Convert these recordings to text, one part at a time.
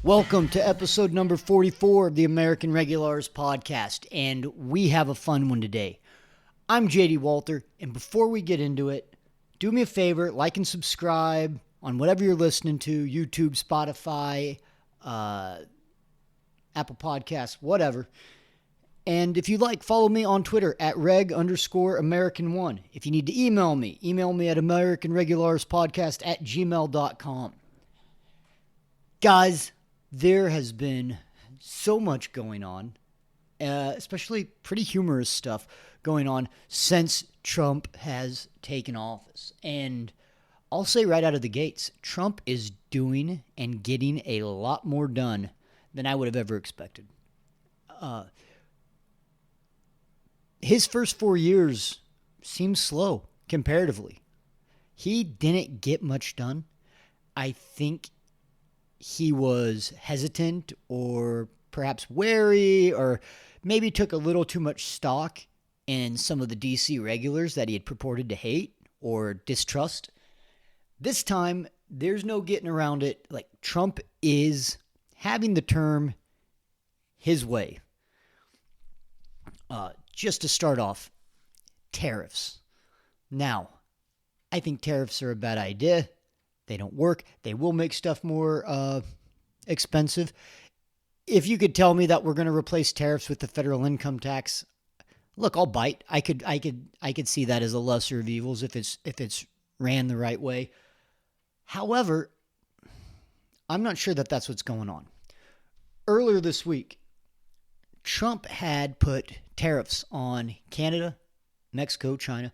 Welcome to episode number 44 of the American Regularis Podcast, and we have a fun one today. I'm JD Walter, and before we get into it, do me a favor, like and subscribe on whatever you're listening to, YouTube, Spotify, Apple Podcasts, whatever. And if you'd like, follow me on Twitter at reg_American1. If you need to email me at americanregularispodcast@gmail.com. Guys, there has been so much going on, especially pretty humorous stuff going on since Trump has taken office. And I'll say right out of the gates, Trump is doing and getting a lot more done than I would have ever expected. His first 4 years seemed slow comparatively. He didn't get much done. I think he was hesitant or perhaps wary or maybe took a little too much stock in some of the DC regulars that he had purported to hate or distrust. This time, there's no getting around it. Like, Trump is having the term his way. Just to start off, tariffs. Now, I think tariffs are a bad idea. They don't work. They will make stuff more expensive. If you could tell me that we're going to replace tariffs with the federal income tax, look, I'll bite. I could see that as a lesser of evils if it's ran the right way. However, I'm not sure that that's what's going on. Earlier this week, Trump had put tariffs on Canada, Mexico, China,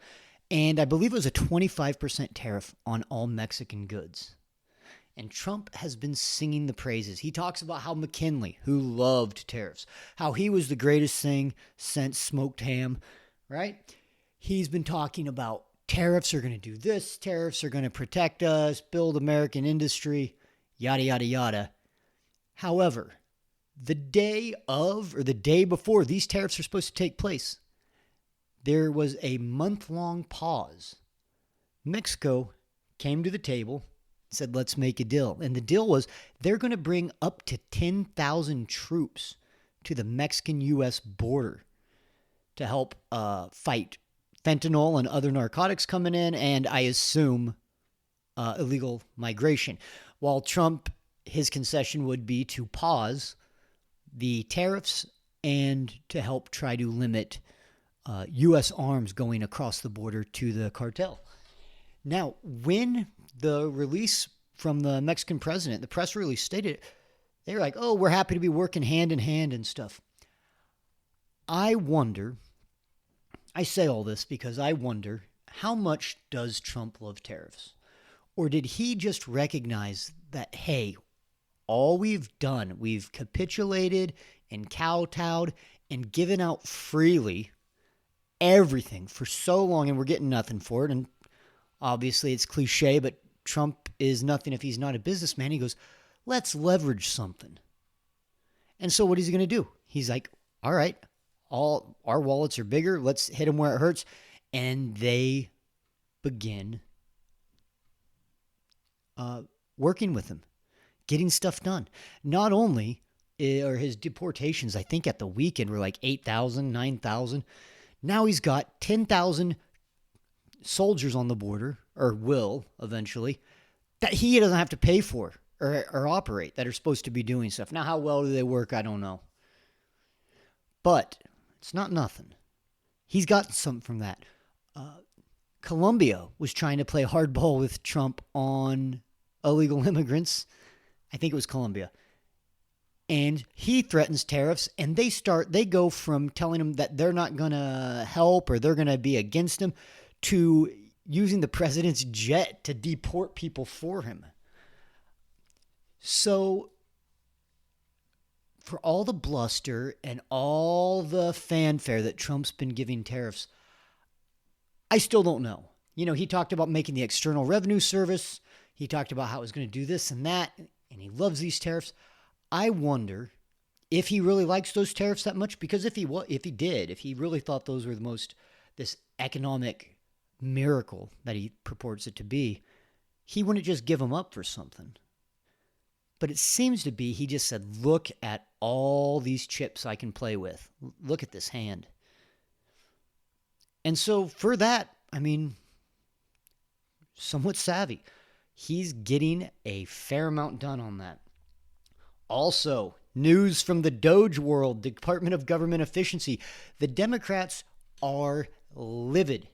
and I believe it was a 25% tariff on all Mexican goods. And Trump has been singing the praises. He talks about how McKinley, who loved tariffs, how he was the greatest thing since smoked ham, right? He's been talking about tariffs are going to do this, tariffs are going to protect us, build American industry, yada, yada, yada. However, the day of or the day before these tariffs are supposed to take place, there was a month-long pause. Mexico came to the table and said, let's make a deal. And the deal was they're going to bring up to 10,000 troops to the Mexican-U.S. border to help fight fentanyl and other narcotics coming in, and I assume illegal migration. While Trump, his concession would be to pause the tariffs and to help try to limit U.S. arms going across the border to the cartel. Now, when the release from the Mexican president, the press release stated it, they were like, oh, we're happy to be working hand in hand and stuff. I say all this because I wonder, how much does Trump love tariffs? Or did he just recognize that, hey, all we've done, we've capitulated and kowtowed and given out freely everything for so long, and we're getting nothing for it. And obviously it's cliche, but Trump is nothing if he's not a businessman. He goes, let's leverage something. And so what is he going to do? He's like, all right, all our wallets are bigger. Let's hit them where it hurts. And they begin working with him, getting stuff done. Not only are his deportations, I think at the weekend, were like 8,000, 9,000. Now he's got 10,000 soldiers on the border, or will eventually, that he doesn't have to pay for or operate, that are supposed to be doing stuff. Now, how well do they work? I don't know. But it's not nothing. He's got something from that. Colombia was trying to play hardball with Trump on illegal immigrants. I think it was Colombia. And he threatens tariffs, and they go from telling him that they're not going to help or they're going to be against him to using the president's jet to deport people for him. So for all the bluster and all the fanfare that Trump's been giving tariffs, I still don't know. You know, he talked about making the External Revenue Service. He talked about how he was going to do this and that, and he loves these tariffs. I wonder if he really likes those tariffs that much, because if he really thought those were this economic miracle that he purports it to be, he wouldn't just give them up for something. But it seems to be he just said, look at all these chips I can play with. Look at this hand. And so for that, I mean, somewhat savvy. He's getting a fair amount done on that. Also, news from the Doge world, Department of Government Efficiency. The Democrats are livid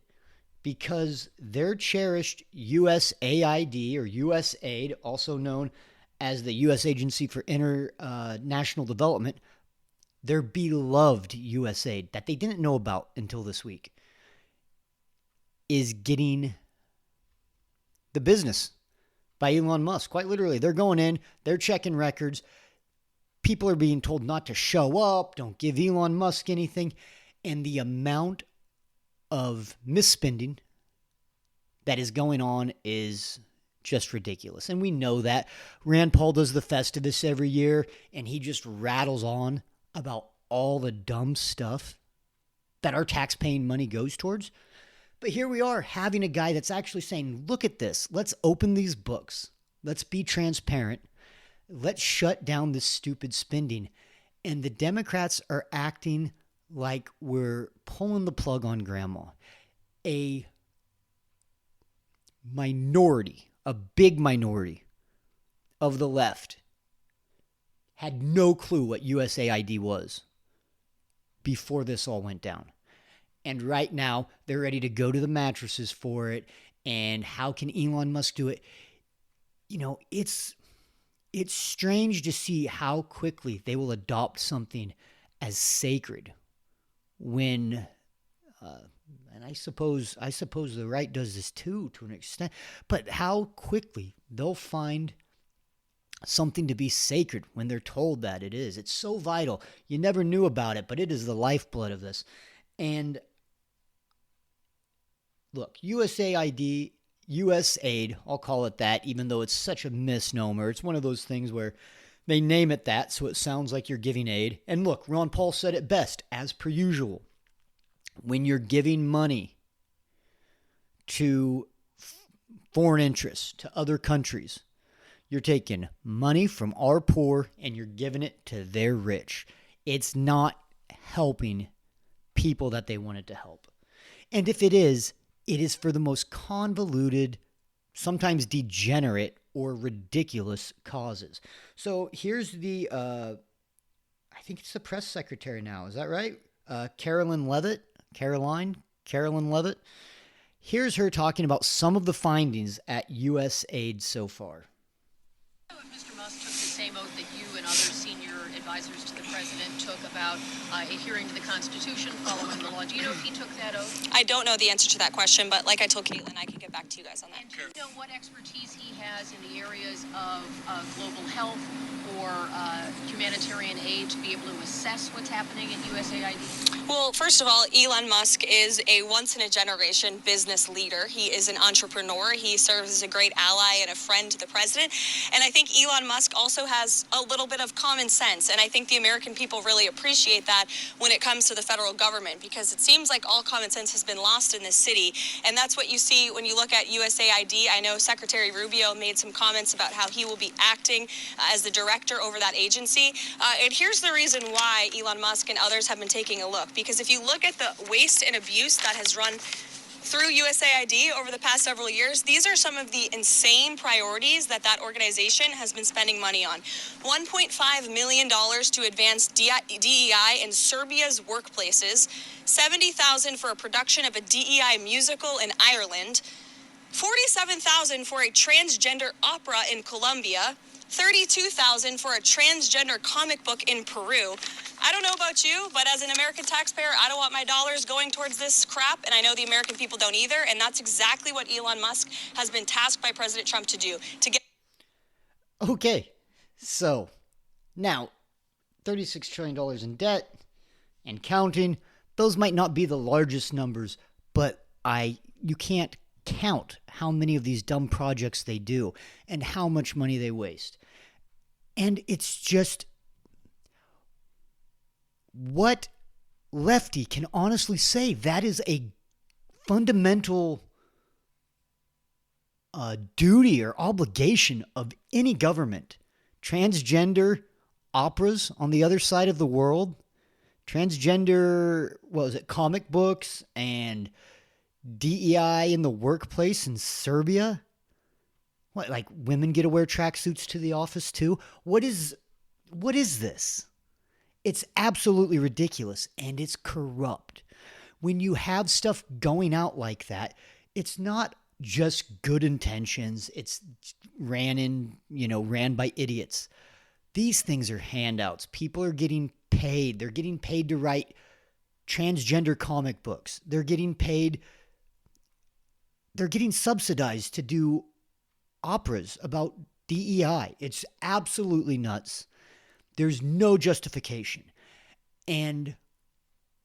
because their cherished USAID or USAID, also known as the U.S. Agency for International Development, their beloved USAID that they didn't know about until this week, is getting the business by Elon Musk. Quite literally, they're going in, they're checking records. People are being told not to show up, don't give Elon Musk anything. And the amount of misspending that is going on is just ridiculous. And we know that. Rand Paul does the Festivus every year, and he just rattles on about all the dumb stuff that our tax-paying money goes towards. But here we are having a guy that's actually saying, look at this. Let's open these books. Let's be transparent. Let's shut down this stupid spending. And the Democrats are acting like we're pulling the plug on grandma. A minority, a big minority of the left had no clue what USAID was before this all went down. And right now, they're ready to go to the mattresses for it. And how can Elon Musk do it? You know, it's strange to see how quickly they will adopt something as sacred when, and I suppose the right does this too, to an extent, but how quickly they'll find something to be sacred when they're told that it is. It's so vital. You never knew about it, but it is the lifeblood of this. And look, USAID, USAID, I'll call it that, even though it's such a misnomer. It's one of those things where they name it that, so it sounds like you're giving aid. And look, Ron Paul said it best, as per usual. When you're giving money to foreign interests, to other countries, you're taking money from our poor and you're giving it to their rich. It's not helping people that they wanted to help. And if it is for the most convoluted, sometimes degenerate or ridiculous causes. So here's the, I think it's the press secretary now. Is that right? Caroline Levitt. Here's her talking about some of the findings at USAID so far. Mr. Musk took the same oath that you and other senior advisors to the president took about adhering to the Constitution, following the law. Do you know if he took that oath? I don't know the answer to that question, but like I told Caitlin, I can get back to you guys on that. And do you know what expertise he has in the areas of global health or humanitarian aid to be able to assess what's happening at USAID? Well, first of all, Elon Musk is a once-in-a-generation business leader. He is an entrepreneur. He serves as a great ally and a friend to the president. And I think Elon Musk also has a little bit of common sense. And I think the American people really appreciate that when it comes to the federal government, because it seems like all common sense has been lost in this city. And that's what you see when you look at USAID. I know Secretary Rubio made some comments about how he will be acting as the director over that agency. And here's the reason why Elon Musk and others have been taking a look. Because if you look at the waste and abuse that has run through USAID over the past several years, these are some of the insane priorities that organization has been spending money on. $1.5 million to advance DEI in Serbia's workplaces, $70,000 for a production of a DEI musical in Ireland, $47,000 for a transgender opera in Colombia, $32,000 for a transgender comic book in Peru. I don't know about you, but as an American taxpayer, I don't want my dollars going towards this crap, and I know the American people don't either, and that's exactly what Elon Musk has been tasked by President Trump to do. Okay, so now $36 trillion in debt and counting. Those might not be the largest numbers, but you can't count how many of these dumb projects they do and how much money they waste. And it's just, what lefty can honestly say that is a fundamental duty or obligation of any government transgender operas on the other side of the world, transgender, comic books and DEI in the workplace in Serbia. What, like women get to wear tracksuits to the office too? What is this? It's absolutely ridiculous, and it's corrupt. When you have stuff going out like that, it's not just good intentions. It's ran by idiots. These things are handouts. People are getting paid. They're getting paid to write transgender comic books. They're getting subsidized to do operas about DEI. It's absolutely nuts. There's no justification. And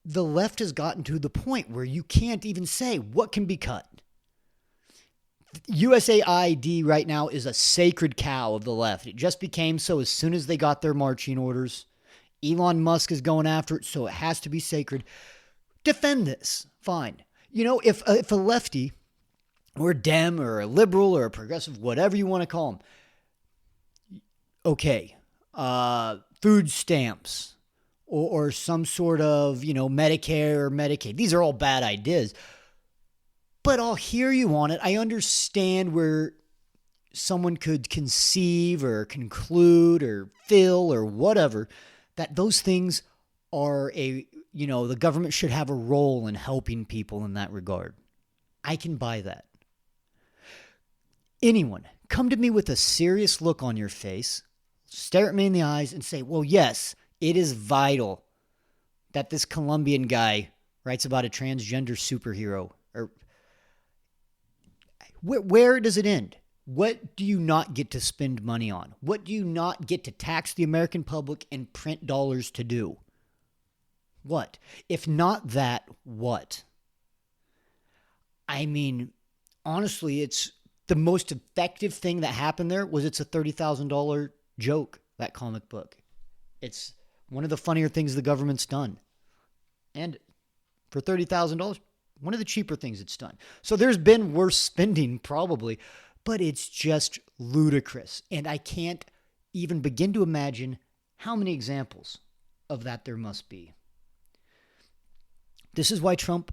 the left has gotten to the point where you can't even say what can be cut. USAID right now is a sacred cow of the left. It just became so as soon as they got their marching orders. Elon Musk is going after it, so it has to be sacred. Defend this. Fine. If a lefty or a Dem or a liberal or a progressive, whatever you want to call them, okay, food stamps or some sort of, Medicare or Medicaid. These are all bad ideas. But I'll hear you on it. I understand where someone could conceive or conclude or feel or whatever that those things are the government should have a role in helping people in that regard. I can buy that. Anyone, come to me with a serious look on your face, stare at me in the eyes and say, well, yes, it is vital that this Colombian guy writes about a transgender superhero. Or where does it end? What do you not get to spend money on? What do you not get to tax the American public and print dollars to do? What? If not that, what? I mean, honestly, it's the most effective thing that happened there was it's a $30,000 joke, that comic book. It's one of the funnier things the government's done. And for $30,000, one of the cheaper things it's done. So there's been worse spending probably, but it's just ludicrous. And I can't even begin to imagine how many examples of that there must be. This is why Trump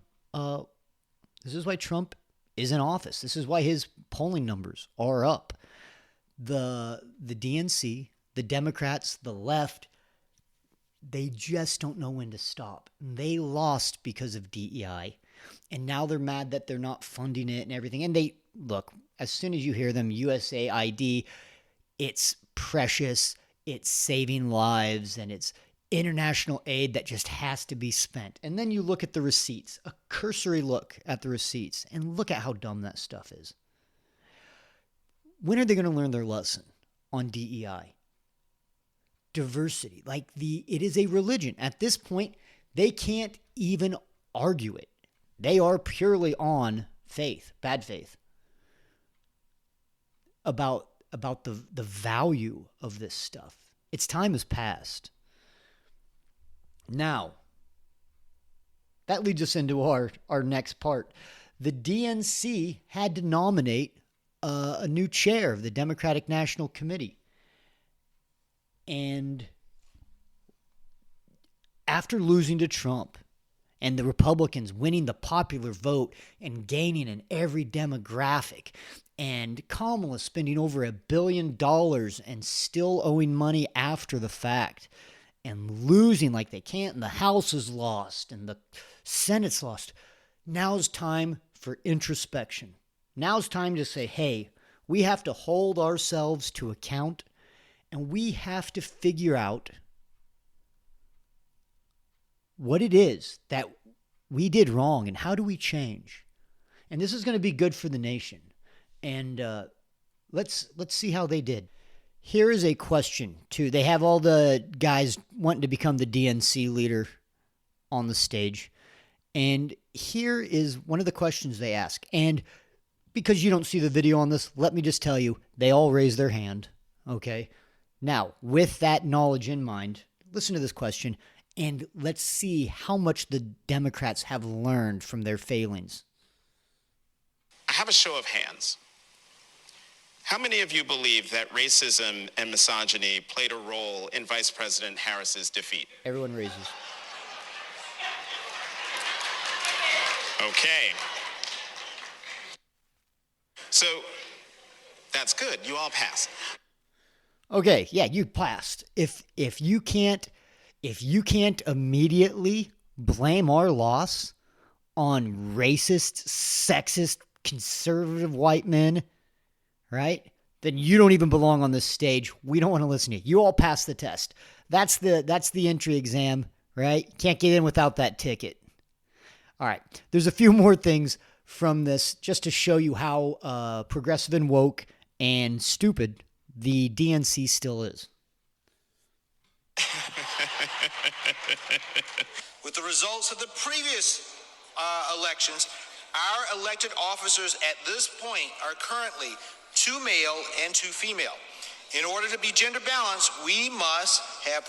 is in office. This is why his polling numbers are up. The DNC, the Democrats, the left, they just don't know when to stop. They lost because of DEI. And now they're mad that they're not funding it and everything. And they, look, as soon as you hear them, USAID, it's precious, it's saving lives, and it's international aid that just has to be spent. And then you look at the receipts, a cursory look at the receipts, and look at how dumb that stuff is. When are they going to learn their lesson on DEI? Diversity, it is a religion. At this point, they can't even argue it. They are purely on faith, bad faith, about the value of this stuff. Its time has passed. Now, that leads us into our next part. The DNC had to nominate a new chair of the Democratic National Committee. And after losing to Trump and the Republicans winning the popular vote and gaining in every demographic, and Kamala spending over $1 billion and still owing money after the fact, and losing like they can't, and the House is lost, and the Senate's lost. Now's time for introspection. Now's time to say, hey, we have to hold ourselves to account, and we have to figure out what it is that we did wrong, and how do we change. And this is going to be good for the nation. And let's see how they did. Here is a question, too. They have all the guys wanting to become the DNC leader on the stage. And here is one of the questions they ask. And because you don't see the video on this, let me just tell you, they all raise their hand, okay? Now, with that knowledge in mind, listen to this question, and let's see how much the Democrats have learned from their failings. I have a show of hands. How many of you believe that racism and misogyny played a role in Vice President Harris's defeat? Everyone raises. Okay. So that's good. You all passed. Okay, yeah, you passed. If you can't immediately blame our loss on racist, sexist, conservative white men, right? Then you don't even belong on this stage. We don't want to listen to you. You all passed the test. That's the entry exam, right? Can't get in without that ticket. All right. There's a few more things from this just to show you how progressive and woke and stupid the DNC still is. With the results of the previous elections, our elected officers at this point are currently 2 male and 2 female. In order to be gender balanced, we must add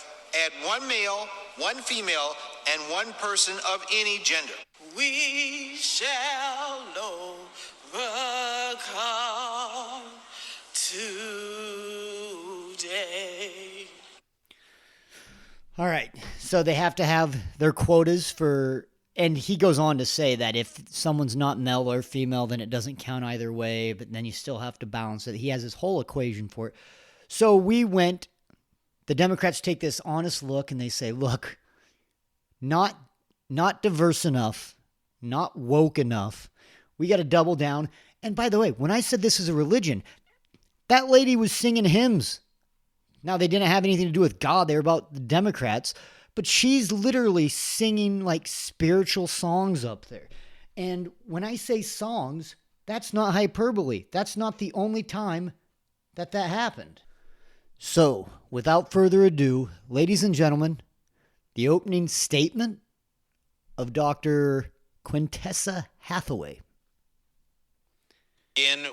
1 male, 1 female, and 1 person of any gender. We shall overcome today. All right. So they have to have their quotas for, and he goes on to say that if someone's not male or female, then it doesn't count either way, but then you still have to balance it. He has his whole equation for it. So the Democrats take this honest look and they say, look, not diverse enough, not woke enough. We got to double down. And by the way, when I said this is a religion, that lady was singing hymns. Now, they didn't have anything to do with God. They were about the Democrats. But she's literally singing like spiritual songs up there. And when I say songs, that's not hyperbole. That's not the only time that happened. So, without further ado, ladies and gentlemen, the opening statement of Dr. Quintessa Hathaway.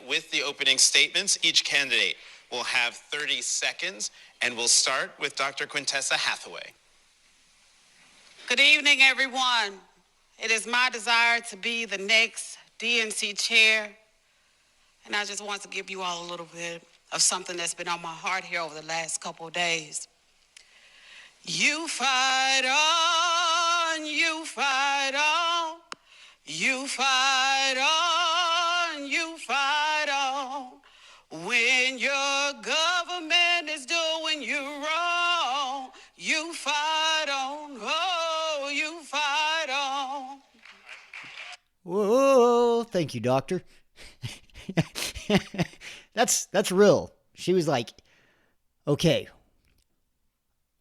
With the opening statements, each candidate will have 30 seconds, and we'll start with Dr. Quintessa Hathaway. Good evening, everyone. It is my desire to be the next DNC chair, and I just want to give you all a little bit of something that's been on my heart here over the last couple of days. You fight on, you fight on, you fight on, you fight on. When your government is doing you wrong, you fight on, oh, you fight on. Whoa, thank you, doctor. That's real. She was like, okay,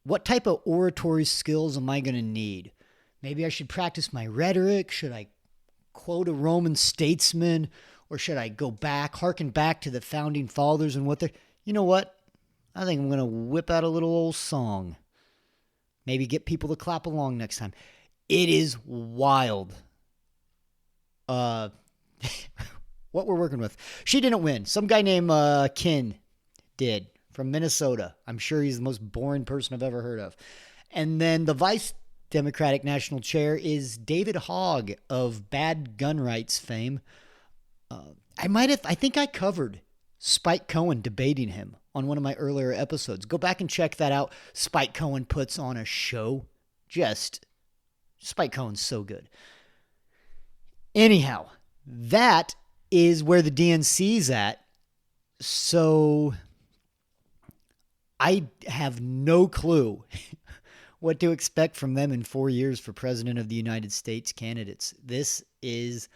what type of oratory skills am I going to need? Maybe I should practice my rhetoric. Should I quote a Roman statesman? Or should I harken back to the founding fathers and what they're... You know what? I think I'm going to whip out a little old song. Maybe get people to clap along next time. It is wild. What we're working with. She didn't win. Some guy named Kin did from Minnesota. I'm sure he's the most boring person I've ever heard of. And then the vice Democratic National Chair is David Hogg of Bad Gun Rights fame. I think I covered Spike Cohen debating him on one of my earlier episodes. Go back and check that out. Spike Cohen puts on a show. Spike Cohen's so good. Anyhow, that is where the DNC's at. So I have no clue what to expect from them in 4 years for President of the United States candidates. This is...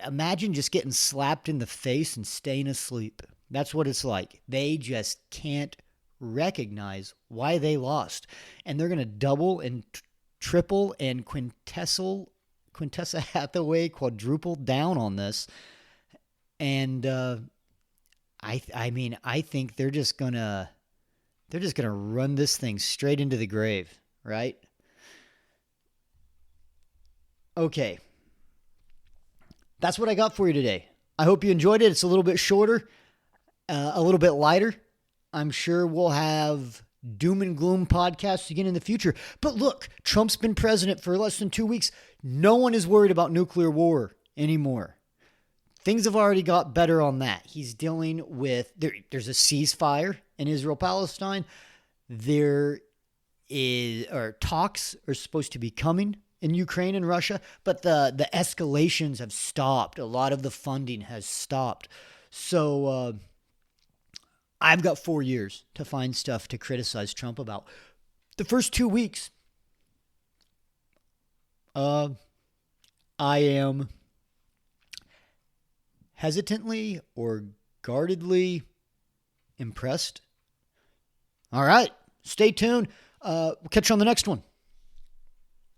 imagine just getting slapped in the face and staying asleep. That's what it's like. They just can't recognize why they lost. And they're going to double and triple and Quintessa Hathaway quadruple down on this. And I think they're just going to run this thing straight into the grave, right? Okay. That's what I got for you today. I hope you enjoyed it. It's a little bit shorter, a little bit lighter. I'm sure we'll have doom and gloom podcasts again in the future. But look, Trump's been president for less than 2 weeks. No one is worried about nuclear war anymore. things have already got better on that. He's dealing with, there's a ceasefire in Israel-Palestine. Talks are supposed to be coming in Ukraine and Russia, but the escalations have stopped. A lot of the funding has stopped. So I've got 4 years to find stuff to criticize Trump about. The first 2 weeks, I am hesitantly or guardedly impressed. All right, stay tuned. We'll catch you on the next one.